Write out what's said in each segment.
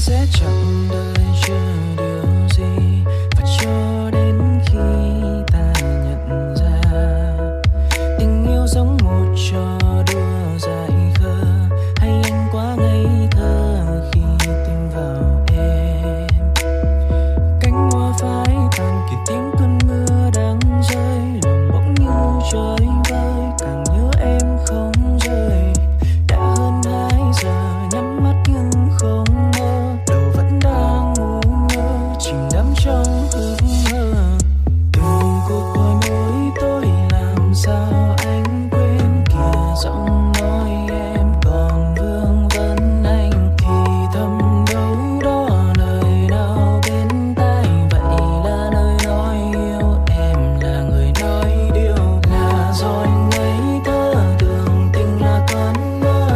sẽ chẳng đợi chờ điều gì, và cho đến khi ta nhận ra tình yêu giống một trò đùa dại khờ, hay anh quá ngây thơ khi tin vào em. Cánh hoa phai tàn kịp tiếng cơn mưa đang rơi, lòng bỗng như trời vơi, càng nhớ em không rời. Đã hơn 2 giờ nhắm mắt nhưng không mơ, đầu vẫn đang ngu ngơ chìm đắm trong ước mơ. Từng cuộc gọi mỗi tối làm sao anh quên kìa, giọng nói em còn vương vấn anh thì thầm đâu đó lời nào bên tai. Vậy là lời nói yêu em là người nói điều, là do anh ngây thơ tưởng tình là cơn mơ,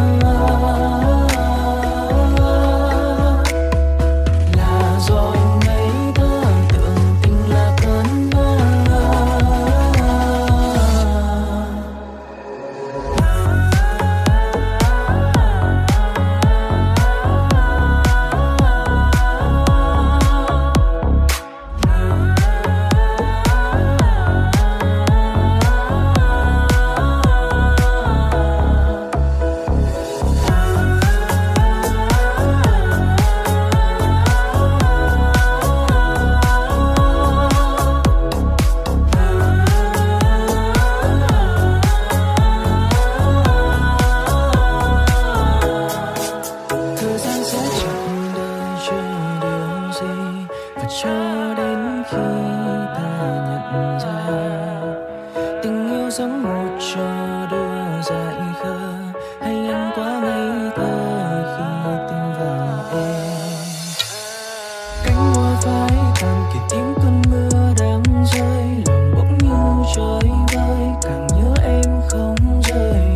là do anh ngây thơ tưởng tình là cơn mơ. Thời gian sẽ chẳng đợi chờ điều gì, và cho đến khi ta nhận ra tình yêu giống một trò đùa dại khờ, hay anh quá ngây thơ khi tin vào em. Cánh hoa phai tàn kịp tiếng cơn mưa đang rơi, lòng bỗng như trời vơi, càng nhớ em không rời.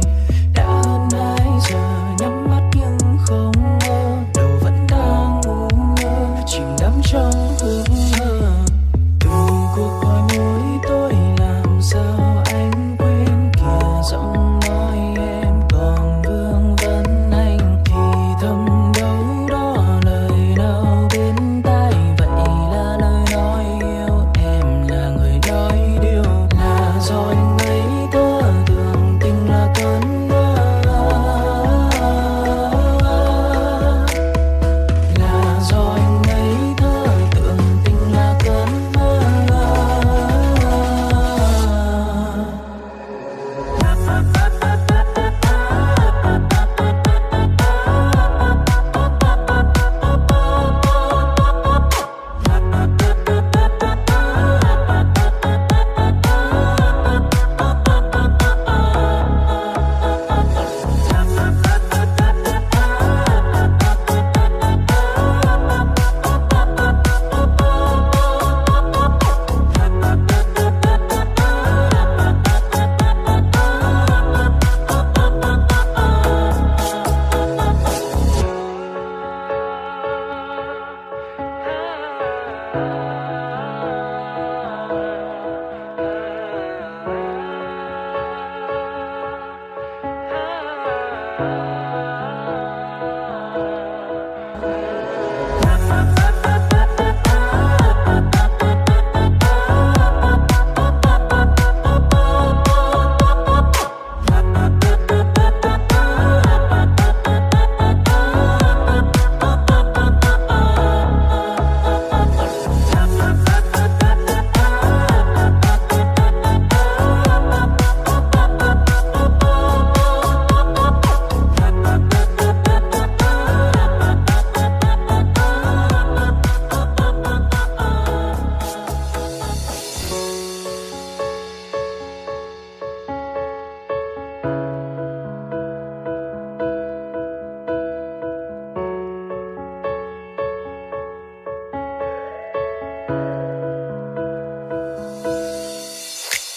Đã hơn 2 giờ nhắm mắt nhưng không mơ, đầu vẫn đang ngu ngơ chìm đắm trong ước mơ. Từng cuộc gọi mỗi tối làm sao anh quên kìa, giọng nói em còn vương vấn anh thì thầm đâu đó lời nào bên tai. Vậy là lời nói yêu em là người nói điều, là do anh ngây thơ tưởng tình là cơn mơ, là do anh ngây thơ tưởng tình là cơn mơ.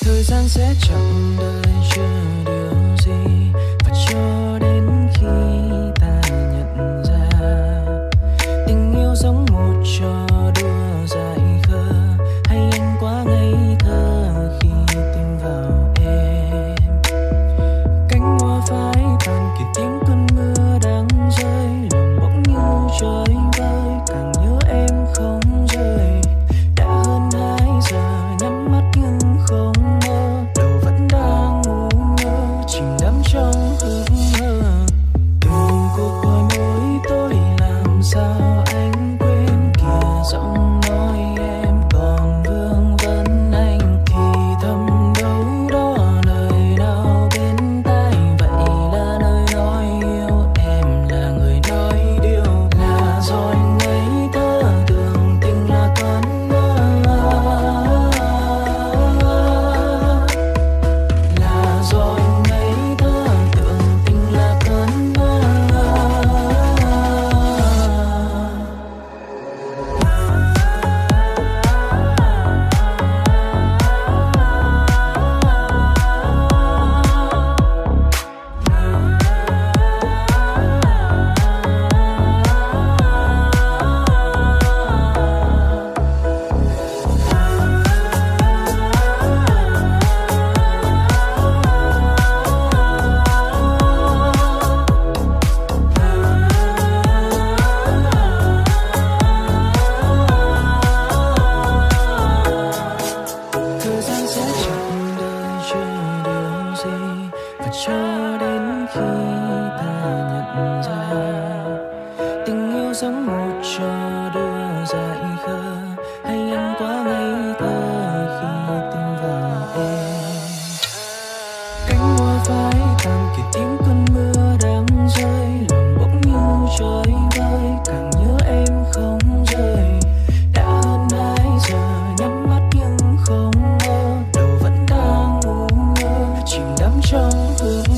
Thời gian sẽ chẳng đợi chờ điều gì, và cho đến khi ta nhận ra tình yêu giống một trò đùa dại khờ, hay anh quá ngây thơ khi tin vào em. Cánh hoa phai tàn kịp tiếng cơn mưa đang rơi, lòng bỗng như trời vơi, cho đến khi ta nhận ra tình yêu giống một trò đưa dại khờ, hay anh quá ngây thơ khi tin vào em. Cánh hoa phai tàn kịp tiếng cơn mưa đang rơi, lòng bỗng như trời vơi, càng nhớ em không rời. Đã hơn 2 giờ nhắm mắt nhưng không mơ, đầu vẫn đang ngu ngơ chìm đắm trong hương